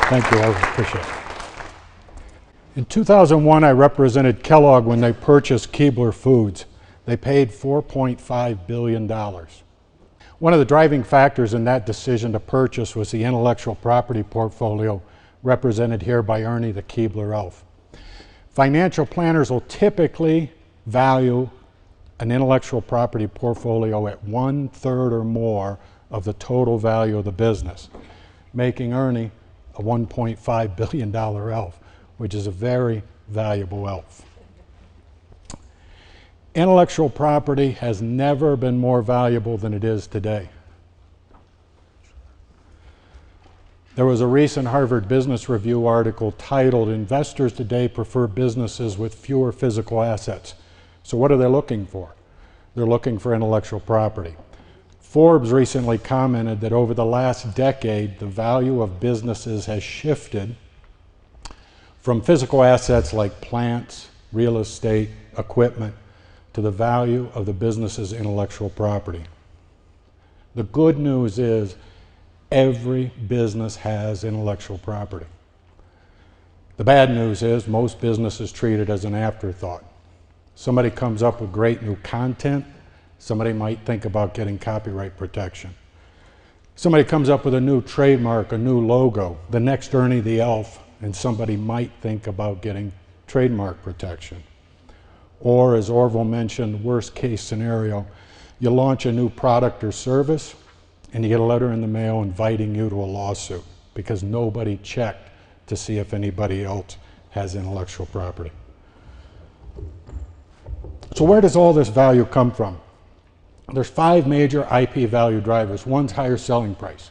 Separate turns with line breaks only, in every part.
Thank you, I appreciate it. In 2001, I represented Kellogg when they purchased Keebler Foods. They paid $4.5 billion. One of the driving factors in that decision to purchase was the intellectual property portfolio represented here by Ernie the Keebler elf. Financial planners will typically value an intellectual property portfolio at 1/3 or more of the total value of the business, making Ernie a $1.5 billion elf, which is a very valuable elf. Intellectual property has never been more valuable than it is today. There was a recent Harvard Business Review article titled, "Investors Today Prefer Businesses with Fewer Physical Assets." So what are they looking for? They're looking for intellectual property. Forbes recently commented that over the last decade, the value of businesses has shifted from physical assets like plants, real estate, equipment, to the value of the business's intellectual property. The good news is every business has intellectual property. The bad news is most businesses treat it as an afterthought. Somebody comes up with great new content, somebody might think about getting copyright protection. Somebody comes up with a new trademark, a new logo, the next Ernie the Elf, and somebody might think about getting trademark protection. Or, as Orville mentioned, worst case scenario, you launch a new product or service and you get a letter in the mail inviting you to a lawsuit because nobody checked to see if anybody else has intellectual property. So where does all this value come from? There's 5 major IP value drivers. One's higher selling price.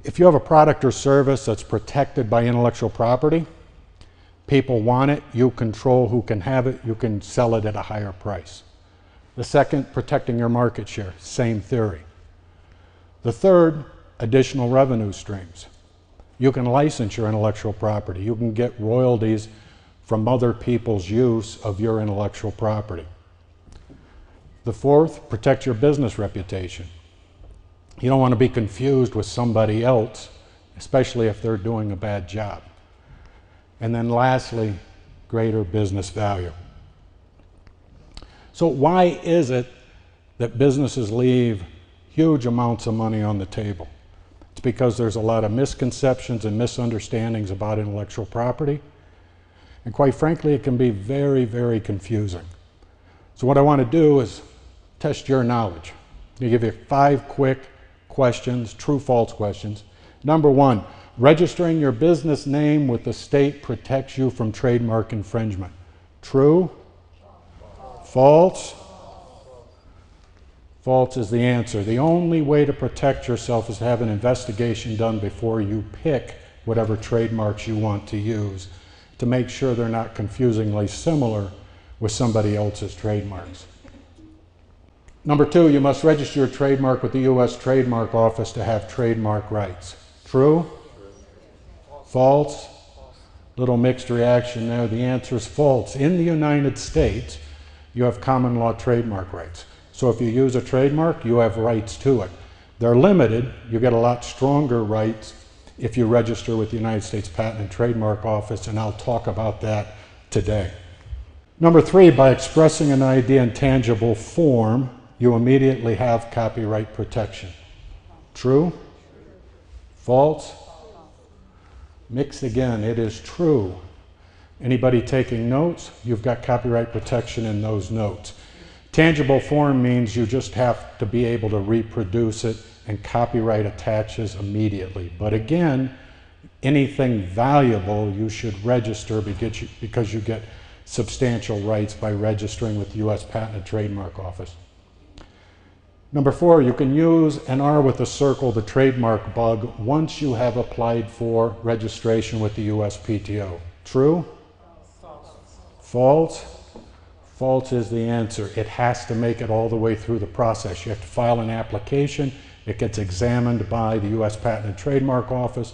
If you have a product or service that's protected by intellectual property, people want it, you control who can have it, you can sell it at a higher price. The second, protecting your market share, same theory. The third, additional revenue streams. You can license your intellectual property. You can get royalties from other people's use of your intellectual property. The fourth, protect your business reputation. You don't want to be confused with somebody else, especially if they're doing a bad job. And then lastly, greater business value. So why is it that businesses leave huge amounts of money on the table? It's because there's a lot of misconceptions and misunderstandings about intellectual property. And quite frankly, it can be very, very confusing. So what I want to do is test your knowledge. I'll give you 5 quick questions, true-false questions. Number 1, registering your business name with the state protects you from trademark infringement. True? False? False is the answer. The only way to protect yourself is to have an investigation done before you pick whatever trademarks you want to use to make sure they're not confusingly similar with somebody else's trademarks. Number 2, you must register your trademark with the U.S. Trademark Office to have trademark rights. True? False? Little mixed reaction there. The answer is false. In the United States, you have common law trademark rights. So if you use a trademark, you have rights to it. They're limited. You get a lot stronger rights if you register with the United States Patent and Trademark Office, and I'll talk about that today. Number 3, by expressing an idea in tangible form, you immediately have copyright protection. True? False? Mixed again, it is true. Anybody taking notes? You've got copyright protection in those notes. Tangible form means you just have to be able to reproduce it and copyright attaches immediately. But again, anything valuable you should register because you get substantial rights by registering with the U.S. Patent and Trademark Office. Number 4, you can use an R with a circle, the trademark bug, once you have applied for registration with the USPTO. True? False? False is the answer. It has to make it all the way through the process. You have to file an application. It gets examined by the U.S. Patent and Trademark Office.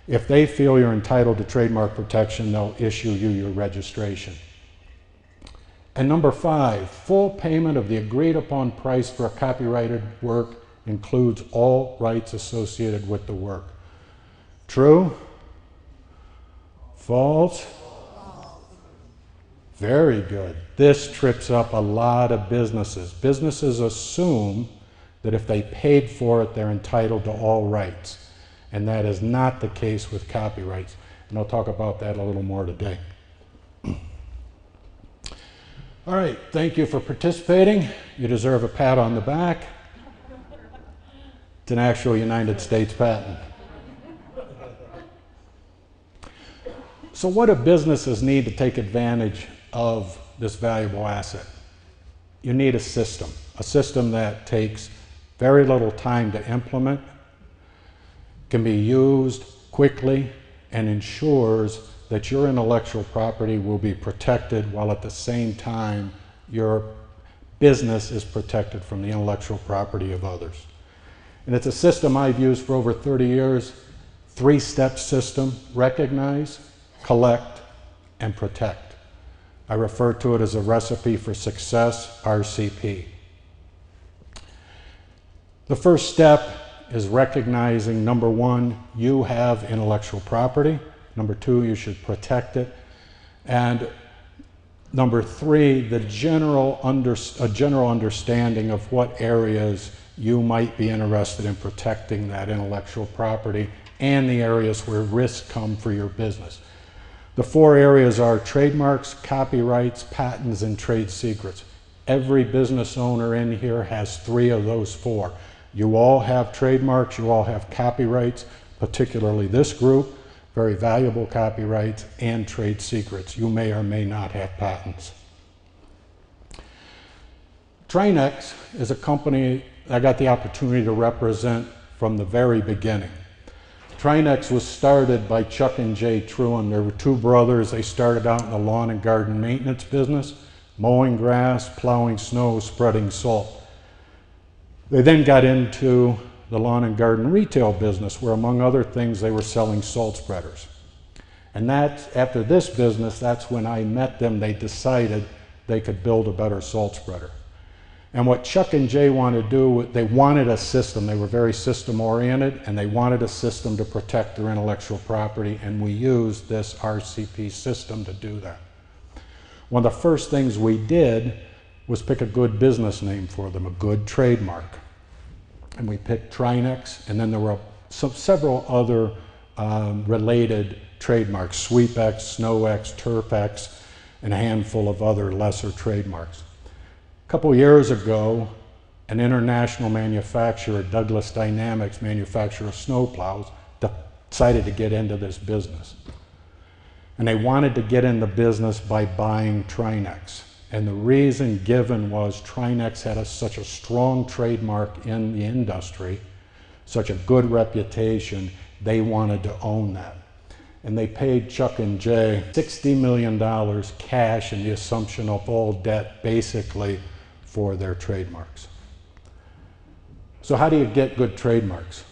If they feel you're entitled to trademark protection, they'll issue you your registration. And number 5, full payment of the agreed upon price for a copyrighted work includes all rights associated with the work. True? False? Very good. This trips up a lot of businesses. Businesses assume that if they paid for it, they're entitled to all rights. And that is not the case with copyrights. And I'll talk about that a little more today. All right, thank you for participating. You deserve a pat on the back. It's an actual United States patent. So what do businesses need to take advantage of this valuable asset? You need a system that takes very little time to implement, can be used quickly, and ensures that your intellectual property will be protected while at the same time your business is protected from the intellectual property of others. And it's a system I've used for over 30 years, three-step system: recognize, collect, and protect. I refer to it as a recipe for success, RCP. The first step is recognizing, number one, you have intellectual property. Number two, you should protect it. And number three, a general understanding of what areas you might be interested in protecting that intellectual property and the areas where risks come for your business. The four areas are trademarks, copyrights, patents, and trade secrets. Every business owner in here has three of those four. You all have trademarks, you all have copyrights, particularly this group, very valuable copyrights, and trade secrets. You may or may not have patents. Trademarks is a company I got the opportunity to represent from the very beginning. Trademarks was started by Chuck and Jay Truan. There were two brothers. They started out in the lawn and garden maintenance business, mowing grass, plowing snow, spreading salt. They then got into the lawn and garden retail business, where among other things they were selling salt spreaders. And after this business, that's when I met them. They decided they could build a better salt spreader. And what Chuck and Jay wanted to do, they wanted a system. They were very system oriented, and they wanted a system to protect their intellectual property, and we used this RCP system to do that. One of the first things we did was pick a good business name for them, a good trademark. And we picked Trademarks, and then there were several other related trademarks: SweepX, SnowX, TurfX, and a handful of other lesser trademarks. A couple years ago, an international manufacturer, Douglas Dynamics, manufacturer of snowplows, decided to get into this business. And they wanted to get in the business by buying Trademarks. And the reason given was Trademarks had such a strong trademark in the industry, such a good reputation, they wanted to own that. And they paid Chuck and Jay $60 million cash and the assumption of all debt, basically, for their trademarks. So how do you get good trademarks?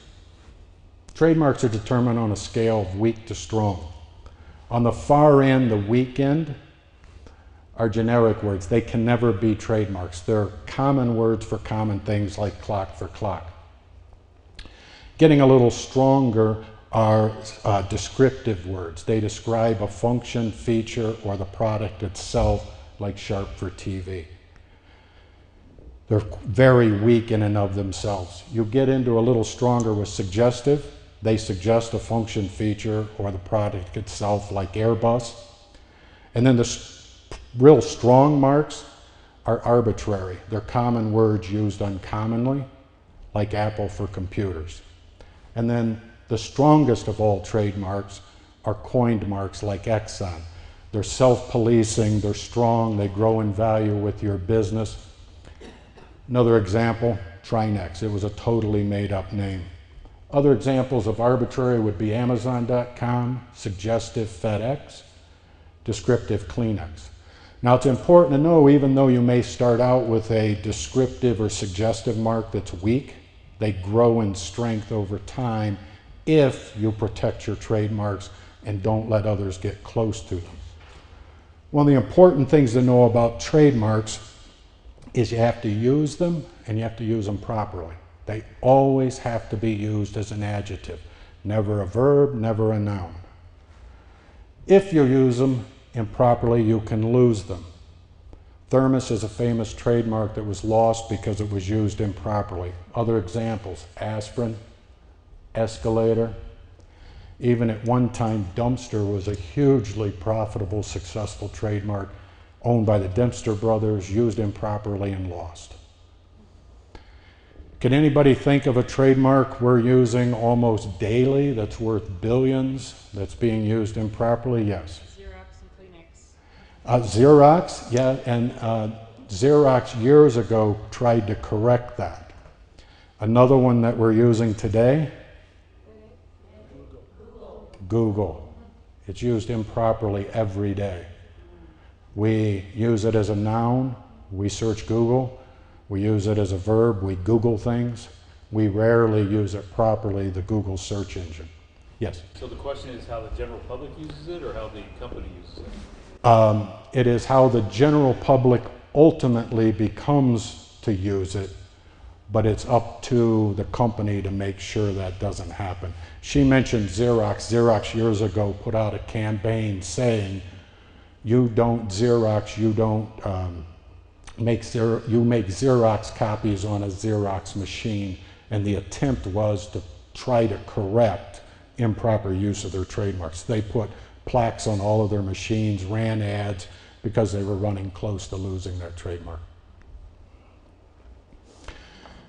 Trademarks are determined on a scale of weak to strong. On the far end, the weak end, are generic words. They can never be trademarks. They're common words for common things, like clock for clock. Getting a little stronger are descriptive words. They describe a function, feature, or the product itself, like Sharp for TV. They're very weak in and of themselves. You get into a little stronger with suggestive. They suggest a function, feature, or the product itself, like Airbus. And then the real strong marks are arbitrary. They're common words used uncommonly, like Apple for computers. And then the strongest of all trademarks are coined marks, like Exxon. They're self-policing, they're strong, they grow in value with your business. Another example, Trademarks. It was a totally made-up name. Other examples of arbitrary would be Amazon.com, suggestive FedEx, descriptive Kleenex. Now it's important to know, even though you may start out with a descriptive or suggestive mark that's weak, they grow in strength over time if you protect your trademarks and don't let others get close to them. One of the important things to know about trademarks is you have to use them, and you have to use them properly. They always have to be used as an adjective, never a verb, never a noun. If you use them improperly, you can lose them. Thermos is a famous trademark that was lost because it was used improperly. Other examples, aspirin, escalator. Even at one time, dumpster was a hugely profitable, successful trademark owned by the Dempster brothers, used improperly and lost. Can anybody think of a trademark we're using almost daily that's worth billions, that's being used improperly? Yes. Xerox and Kleenex. Xerox, yeah, and Xerox years ago tried to correct that. Another one that we're using today? Google. It's used improperly every day. We use it as a noun, we search Google. We use it as a verb, we Google things. We rarely use it properly, the Google search engine. Yes?
So the question is how the general public uses it or how the company uses it?
It is how the general public ultimately becomes to use it, but it's up to the company to make sure that doesn't happen. She mentioned Xerox. Xerox years ago put out a campaign saying, you don't Xerox, you don't you make Xerox copies on a Xerox machine, and the attempt was to try to correct improper use of their trademarks. They put plaques on all of their machines, ran ads, because they were running close to losing their trademark.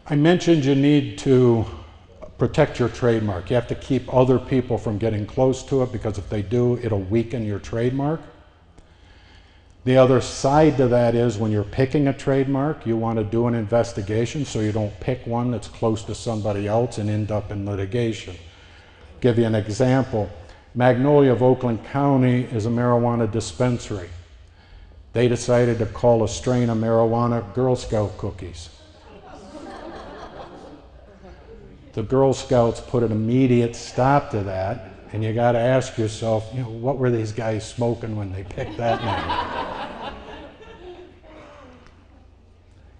I mentioned you need to protect your trademark. You have to keep other people from getting close to it, because if they do, it'll weaken your trademark. The other side to that is when you're picking a trademark, you want to do an investigation so you don't pick one that's close to somebody else and end up in litigation. Give you an example. Magnolia of Oakland County is a marijuana dispensary. They decided to call a strain of marijuana Girl Scout cookies. The Girl Scouts put an immediate stop to that, and you got to ask yourself, you know, what were these guys smoking when they picked that name?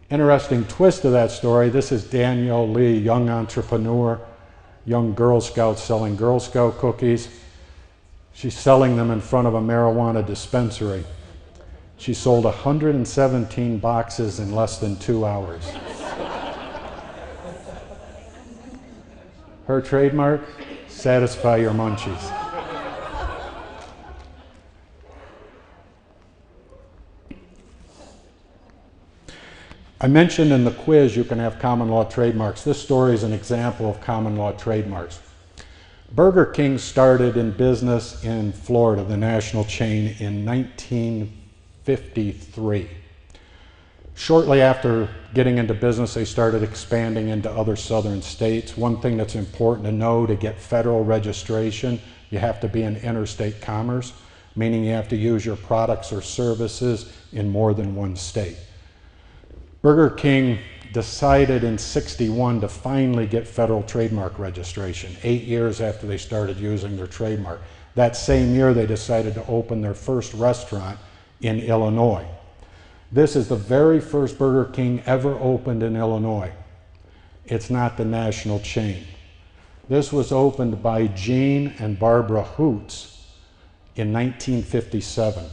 Interesting twist to that story. This is Danielle Lee, young entrepreneur, young Girl Scout selling Girl Scout cookies. She's selling them in front of a marijuana dispensary. She sold 117 boxes in less than 2 hours. Her trademark, satisfy your munchies. I mentioned in the quiz you can have common law trademarks. This story is an example of common law trademarks. Burger King started in business in Florida, the national chain, in 1953. Shortly after getting into business, they started expanding into other southern states. One thing that's important to know, to get federal registration, you have to be in interstate commerce, meaning you have to use your products or services in more than one state. Burger King decided in '61 to finally get federal trademark registration, 8 years after they started using their trademark. That same year, they decided to open their first restaurant in Illinois. This is the very first Burger King ever opened in Illinois. It's not the national chain. This was opened by Gene and Barbara Hoots in 1957,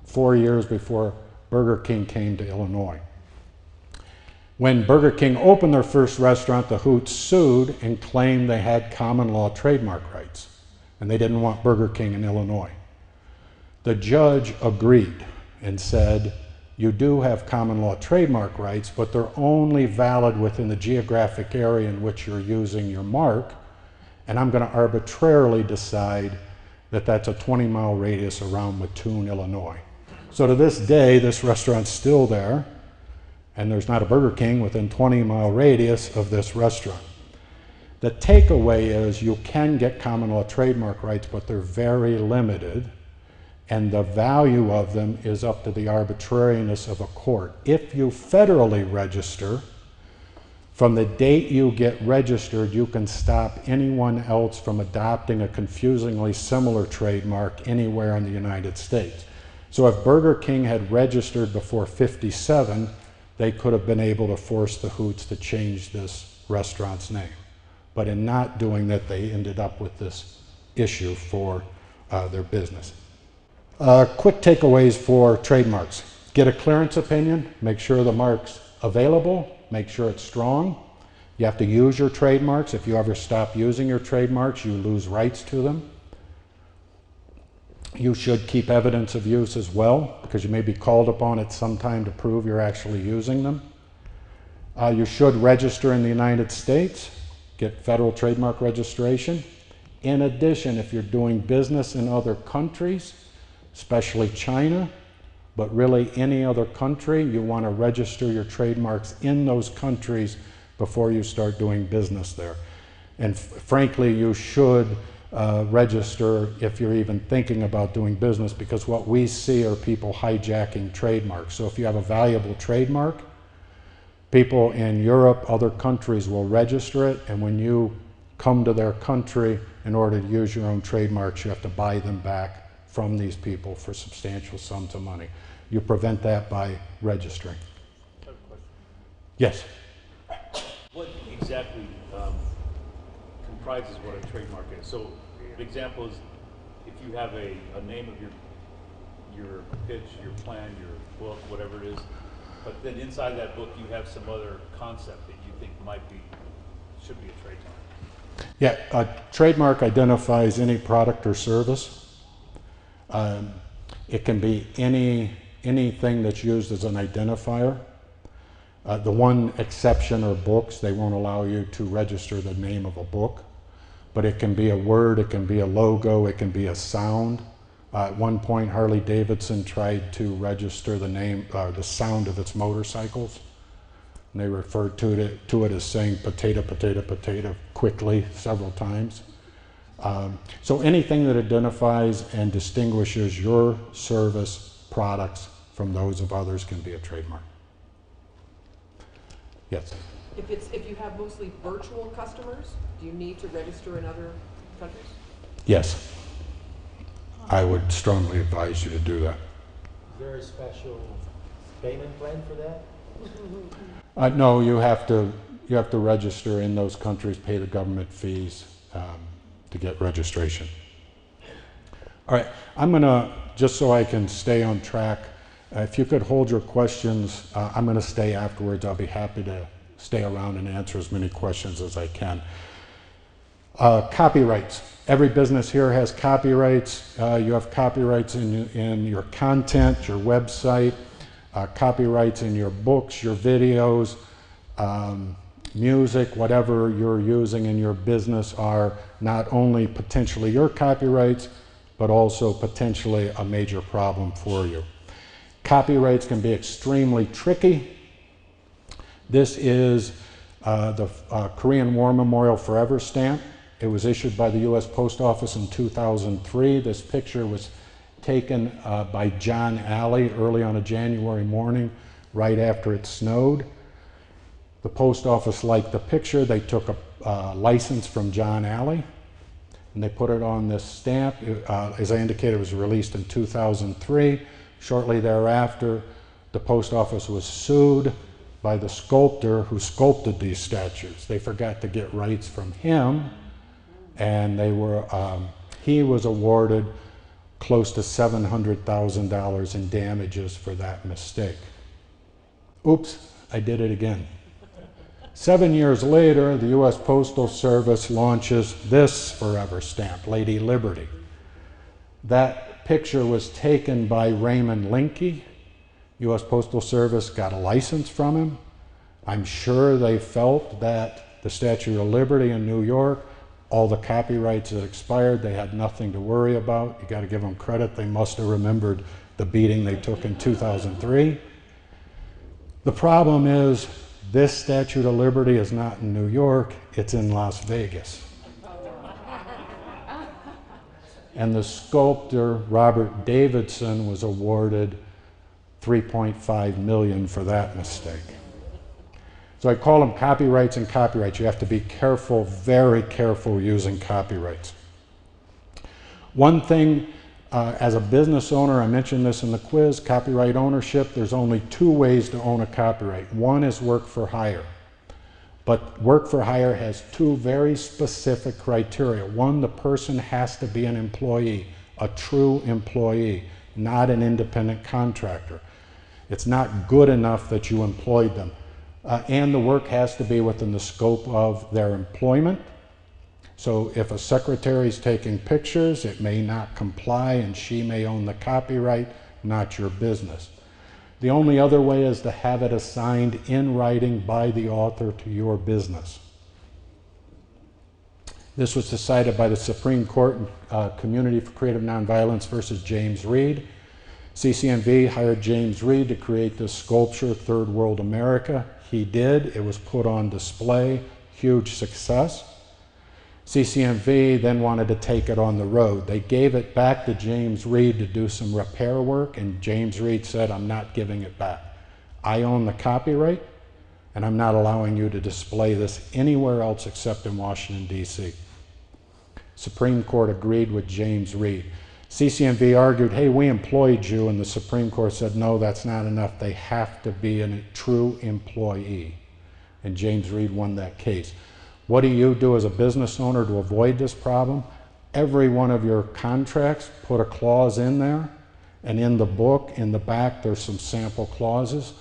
4 years before Burger King came to Illinois. When Burger King opened their first restaurant, the Hoots sued and claimed they had common law trademark rights, and they didn't want Burger King in Illinois. The judge agreed and said, you do have common law trademark rights, but they're only valid within the geographic area in which you're using your mark, and I'm going to arbitrarily decide that that's a 20-mile radius around Mattoon, Illinois. So to this day, this restaurant's still there, and there's not a Burger King within 20-mile radius of this restaurant. The takeaway is you can get common law trademark rights, but they're very limited, and the value of them is up to the arbitrariness of a court. If you federally register, from the date you get registered, you can stop anyone else from adopting a confusingly similar trademark anywhere in the United States. So if Burger King had registered before '57, they could have been able to force the Hoots to change this restaurant's name. But in not doing that, they ended up with this issue for their business. Quick takeaways for trademarks. Get a clearance opinion, make sure the mark's available, make sure it's strong. You have to use your trademarks. If you ever stop using your trademarks, you lose rights to them. You should keep evidence of use as well, because you may be called upon at some time to prove you're actually using them. You should register in the United States, get federal trademark registration. In addition, if you're doing business in other countries, especially China, but really any other country, you want to register your trademarks in those countries before you start doing business there. And frankly, you should register if you're even thinking about doing business, because what we see are people hijacking trademarks. So if you have a valuable trademark, people in Europe, other countries will register it, and when you come to their country in order to use your own trademarks, you have to buy them back from these people for substantial sums of money. You prevent that by registering.
I have a question.
Yes?
What exactly comprises what a trademark is? So an example is if you have a name of your pitch, your plan, your book, whatever it is, but then inside that book you have some other concept that you think should be a trademark.
Yeah, a trademark identifies any product or service. It can be anything that's used as an identifier. The one exception are books. They won't allow you to register the name of a book. But it can be a word, it can be a logo, it can be a sound. At one point, Harley Davidson tried to register the name, the sound of its motorcycles. And they referred to it as saying potato, potato, potato quickly several times. So anything that identifies and distinguishes your service products from those of others can be a trademark. Yes?
If you have mostly virtual customers, do you need to register in other countries?
Yes. I would strongly advise you to do that.
Is there a special payment plan for that?
No, you have to register in those countries, pay the government fees to get registration. All right, I'm gonna, just so I can stay on track, if you could hold your questions, I'm gonna stay afterwards. I'll be happy to stay around and answer as many questions as I can. Copyrights. Every business here has copyrights. You have copyrights in your content, your website, copyrights in your books, your videos, music, whatever you're using in your business are not only potentially your copyrights, but also potentially a major problem for you. Copyrights can be extremely tricky. This is the Korean War Memorial Forever stamp. It was issued by the U.S. Post Office in 2003. This picture was taken by John Alley early on a January morning, right after it snowed. The post office liked the picture. They took a license from John Alley and they put it on this stamp. As I indicated, it was released in 2003. Shortly thereafter, the post office was sued by the sculptor who sculpted these statues. They forgot to get rights from him, and he was awarded close to $700,000 in damages for that mistake. Oops, I did it again. 7 years later, the U.S. Postal Service launches this forever stamp, Lady Liberty. That picture was taken by Raymond Linke. U.S. Postal Service got a license from him. I'm sure they felt that the Statue of Liberty in New York, all the copyrights had expired, they had nothing to worry about. You got to give them credit. They must have remembered the beating they took in 2003. The problem is, this Statue of Liberty is not in New York, it's in Las Vegas. And the sculptor, Robert Davidson, was awarded $3.5 million for that mistake. So I call them copyrights and copyrights. You have to be careful, very careful using copyrights. One thing, as a business owner, I mentioned this in the quiz, copyright ownership, there's only two ways to own a copyright. One is work for hire. But work for hire has two very specific criteria. One, the person has to be an employee, a true employee. not an independent contractor. It's not good enough that you employed them. And the work has to be within the scope of their employment. So if a secretary is taking pictures, it may not comply and she may own the copyright, not your business. The only other way is to have it assigned in writing by the author to your business. This was decided by the Supreme Court in Community for Creative Nonviolence versus James Reid. CCNV hired James Reid to create this sculpture, Third World America. He did. It was put on display, huge success. CCNV then wanted to take it on the road. They gave it back to James Reid to do some repair work, and James Reid said, I'm not giving it back. I own the copyright, and I'm not allowing you to display this anywhere else except in Washington, D.C. Supreme Court agreed with James Reid. CCNV argued, hey, we employed you, and the Supreme Court said, no, that's not enough. They have to be a true employee. And James Reid won that case. What do you do as a business owner to avoid this problem? Every one of your contracts, put a clause in there, and in the book, in the back, there's some sample clauses.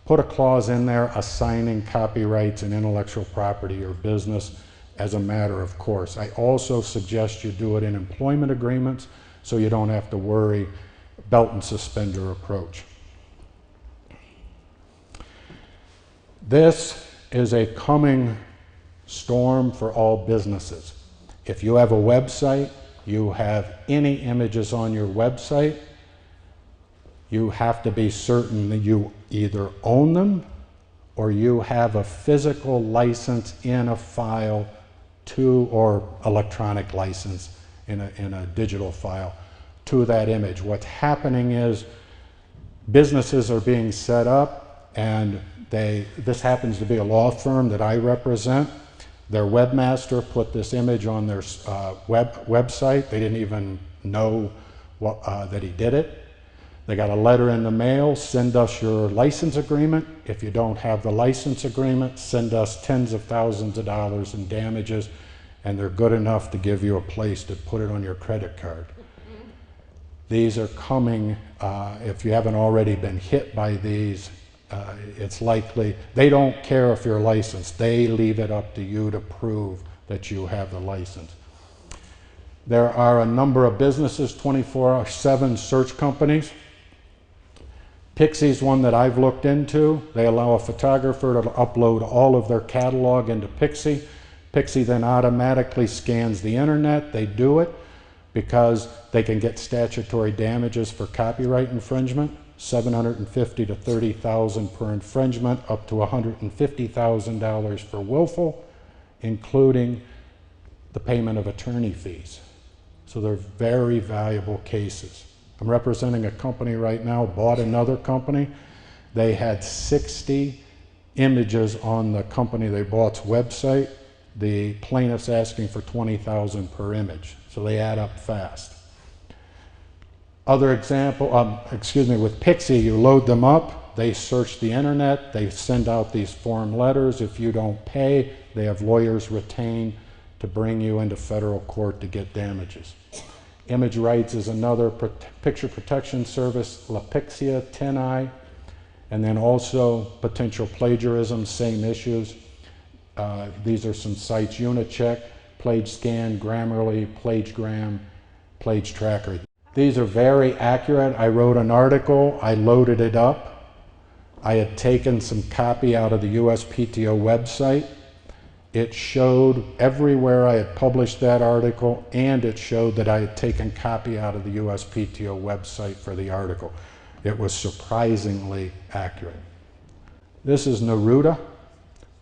Put a clause in there assigning copyrights and intellectual property to your business as a matter of course. I also suggest you do it in employment agreements so you don't have to worry, belt and suspender approach. This is a coming storm for all businesses. If you have a website, you have any images on your website, you have to be certain that you either own them or you have a physical license in a file to, or electronic license in a digital file to that image. What's happening is businesses are being set up, and this happens to be a law firm that I represent. Their webmaster put this image on their website. They didn't even know that he did it. They got a letter in the mail, send us your license agreement. If you don't have the license agreement, send us tens of thousands of dollars in damages, and they're good enough to give you a place to put it on your credit card. These are coming, if you haven't already been hit by these, it's likely, they don't care if you're licensed. They leave it up to you to prove that you have the license. There are a number of businesses, 24/7 search companies. Pixie's one that I've looked into. They allow a photographer to upload all of their catalog into Pixie. Pixie then automatically scans the internet. They do it because they can get statutory damages for copyright infringement. $750 to $30,000 per infringement, up to $150,000 for willful, including the payment of attorney fees. So they're very valuable cases. I'm representing a company right now, bought another company. They had 60 images on the company they bought's website. The plaintiff's asking for $20,000 per image, so they add up fast. Other example, with Pixie, you load them up, they search the internet, they send out these form letters. If you don't pay, they have lawyers retained to bring you into federal court to get damages. Image rights is another picture protection service, La Pixia, TinEye, and then also potential plagiarism, same issues. These are some sites: Unicheck, PlageScan, Grammarly, PlageGram, PlageTracker. These are very accurate. I wrote an article, I loaded it up. I had taken some copy out of the USPTO website. It showed everywhere I had published that article, and it showed that I had taken copy out of the USPTO website for the article. It was surprisingly accurate. This is Neruda.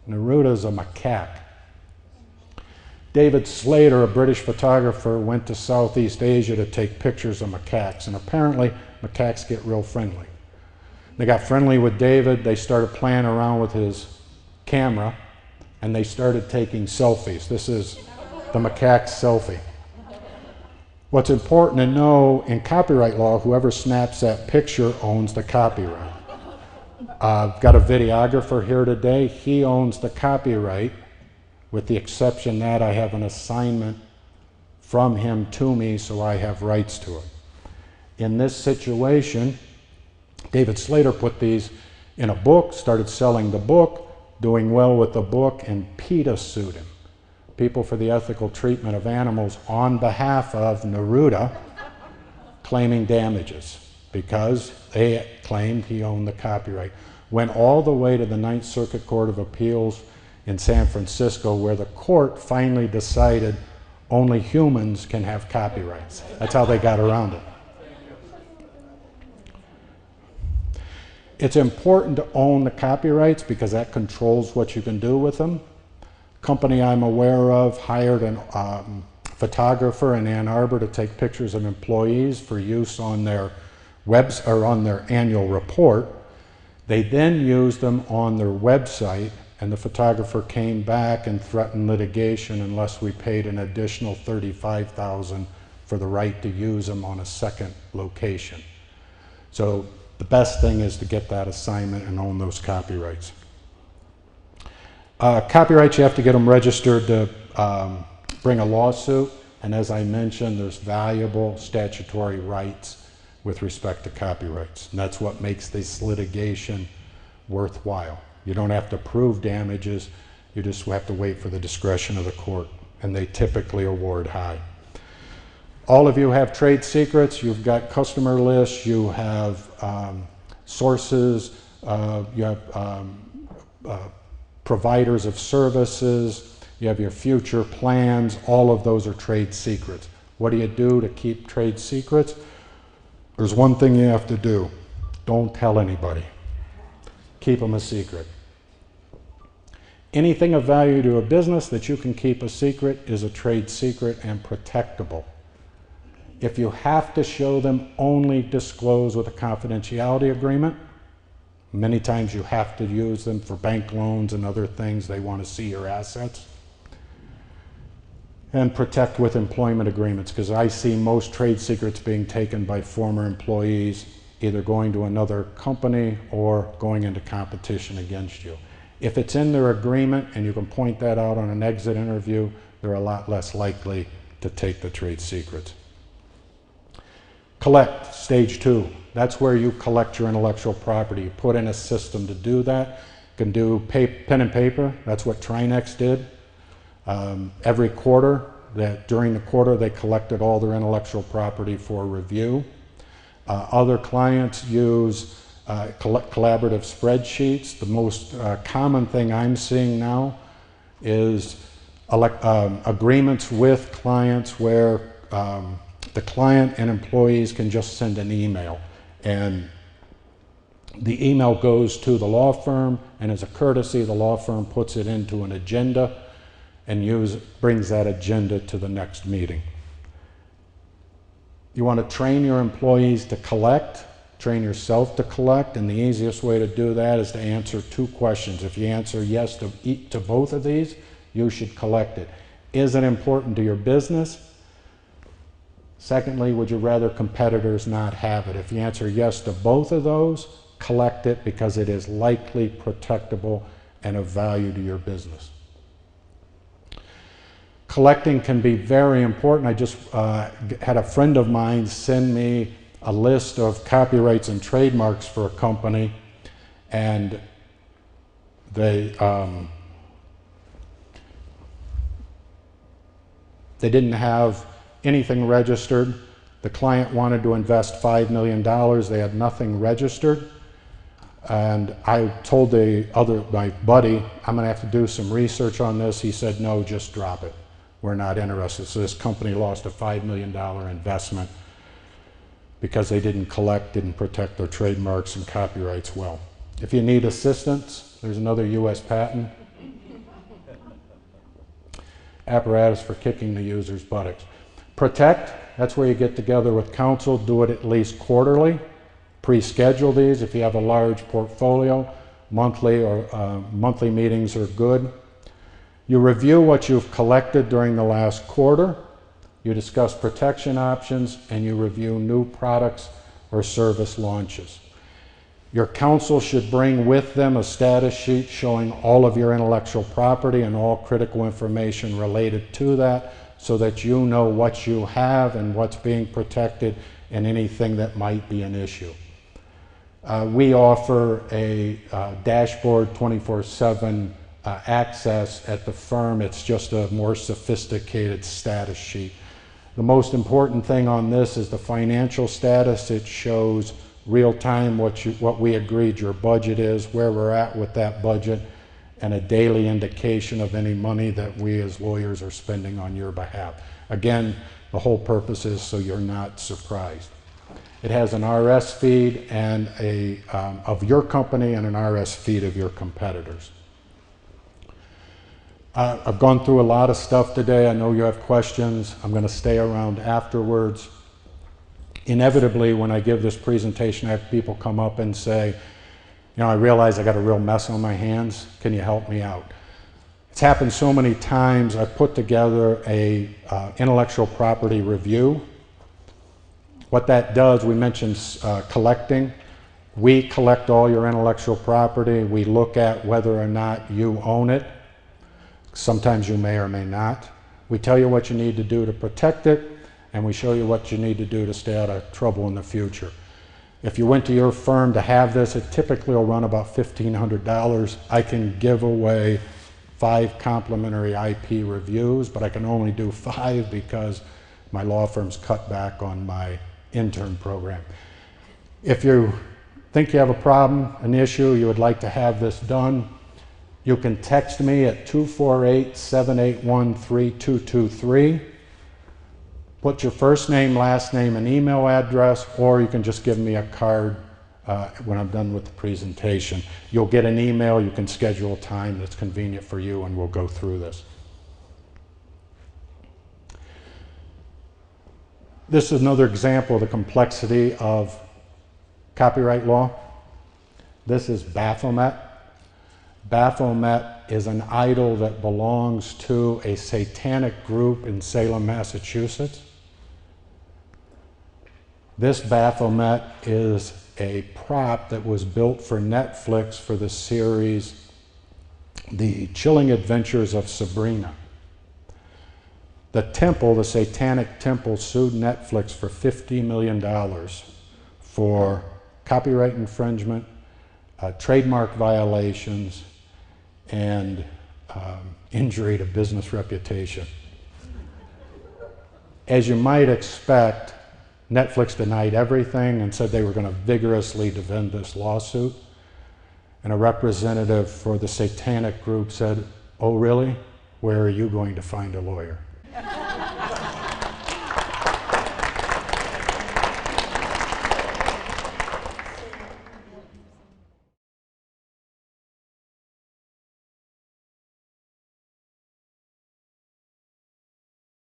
Neruda is a macaque. David Slater, a British photographer, went to Southeast Asia to take pictures of macaques, and apparently macaques get real friendly. They got friendly with David, they started playing around with his camera, and they started taking selfies. This is the macaque selfie. What's important to know, in copyright law, whoever snaps that picture owns the copyright. I've got a videographer here today. He owns the copyright, with the exception that I have an assignment from him to me, so I have rights to it. In this situation, David Slater put these in a book, started selling the book, doing well with the book, and PETA sued him. People for the Ethical Treatment of Animals, on behalf of Neruda, claiming damages because they claimed he owned the copyright. Went all the way to the Ninth Circuit Court of Appeals in San Francisco, where the court finally decided only humans can have copyrights. That's how they got around it. It's important to own the copyrights because that controls what you can do with them. Company I'm aware of hired a photographer in Ann Arbor to take pictures of employees for use on their webs or on their annual report. They then used them on their website, and the photographer came back and threatened litigation unless we paid an additional $35,000 for the right to use them on a second location. So the best thing is to get that assignment and own those copyrights. Copyrights, you have to get them registered to bring a lawsuit, and as I mentioned, there's valuable statutory rights with respect to copyrights, and that's what makes this litigation worthwhile. You don't have to prove damages, you just have to wait for the discretion of the court, and they typically award high. All of you have trade secrets, you've got customer lists, you have sources, you have providers of services, you have your future plans, all of those are trade secrets. What do you do to keep trade secrets? There's one thing you have to do. Don't tell anybody. Keep them a secret. Anything of value to a business that you can keep a secret is a trade secret and protectable. If you have to show them, only disclose with a confidentiality agreement. Many times you have to use them for bank loans and other things. They want to see your assets. And protect with employment agreements, because I see most trade secrets being taken by former employees, either going to another company or going into competition against you. If it's in their agreement and you can point that out on an exit interview, they're a lot less likely to take the trade secrets. Collect, stage 2. That's where you collect your intellectual property. You put in a system to do that. You can do pen and paper. That's what Trinex did. Every quarter, during the quarter, they collected all their intellectual property for review. Other clients use collaborative spreadsheets. The most common thing I'm seeing now is agreements with clients where the client and employees can just send an email, and the email goes to the law firm, and as a courtesy, the law firm puts it into an agenda and brings that agenda to the next meeting. You want to train your employees to collect, train yourself to collect, and the easiest way to do that is to answer 2 questions. If you answer yes to both of these, you should collect it. Is it important to your business? Secondly, would you rather competitors not have it? If you answer yes to both of those, collect it because it is likely protectable and of value to your business. Collecting can be very important. I just had a friend of mine send me a list of copyrights and trademarks for a company, and they didn't have anything registered. The client wanted to invest $5 million. They had nothing registered. And I told my buddy, I'm going to have to do some research on this. He said, no, just drop it. We're not interested. So this company lost a $5 million investment because they didn't protect their trademarks and copyrights well. If you need assistance, there's another US patent. Apparatus for kicking the user's buttocks. Protect, that's where you get together with counsel, do it at least quarterly. Pre-schedule these if you have a large portfolio. Monthly meetings are good. You review what you've collected during the last quarter. You discuss protection options, and you review new products or service launches. Your counsel should bring with them a status sheet showing all of your intellectual property and all critical information related to that, so that you know what you have and what's being protected, and anything that might be an issue. We offer a dashboard 24/7 access at the firm. It's just a more sophisticated status sheet. The most important thing on this is the financial status. It shows real time what we agreed your budget is, where we're at with that budget, and a daily indication of any money that we as lawyers are spending on your behalf. Again, the whole purpose is so you're not surprised. It has an RS feed and of your company and an RS feed of your competitors. I've gone through a lot of stuff today. I know you have questions. I'm going to stay around afterwards. Inevitably, when I give this presentation, I have people come up and say, you know, I realize I got a real mess on my hands. Can you help me out? It's happened so many times. I've put together a intellectual property review. What that does, we mentioned collecting. We collect all your intellectual property. We look at whether or not you own it. Sometimes you may or may not. We tell you what you need to do to protect it, and we show you what you need to do to stay out of trouble in the future. If you went to your firm to have this, it typically will run about $1,500. I can give away 5 complimentary IP reviews, but I can only do 5 because my law firm's cut back on my intern program. If you think you have a problem, an issue, you would like to have this done, you can text me at 248-781-3223. Put your first name, last name, and email address, or you can just give me a card when I'm done with the presentation. You'll get an email. You can schedule a time that's convenient for you, and we'll go through this. This is another example of the complexity of copyright law. This is Baphomet. Baphomet is an idol that belongs to a satanic group in Salem, Massachusetts. This Baphomet is a prop that was built for Netflix for the series The Chilling Adventures of Sabrina. The temple, the satanic temple, sued Netflix for $50 million for copyright infringement, trademark violations, and injury to business reputation. As you might expect, Netflix denied everything and said they were going to vigorously defend this lawsuit. And a representative for the satanic group said, "Oh, really? Where are you going to find a lawyer?"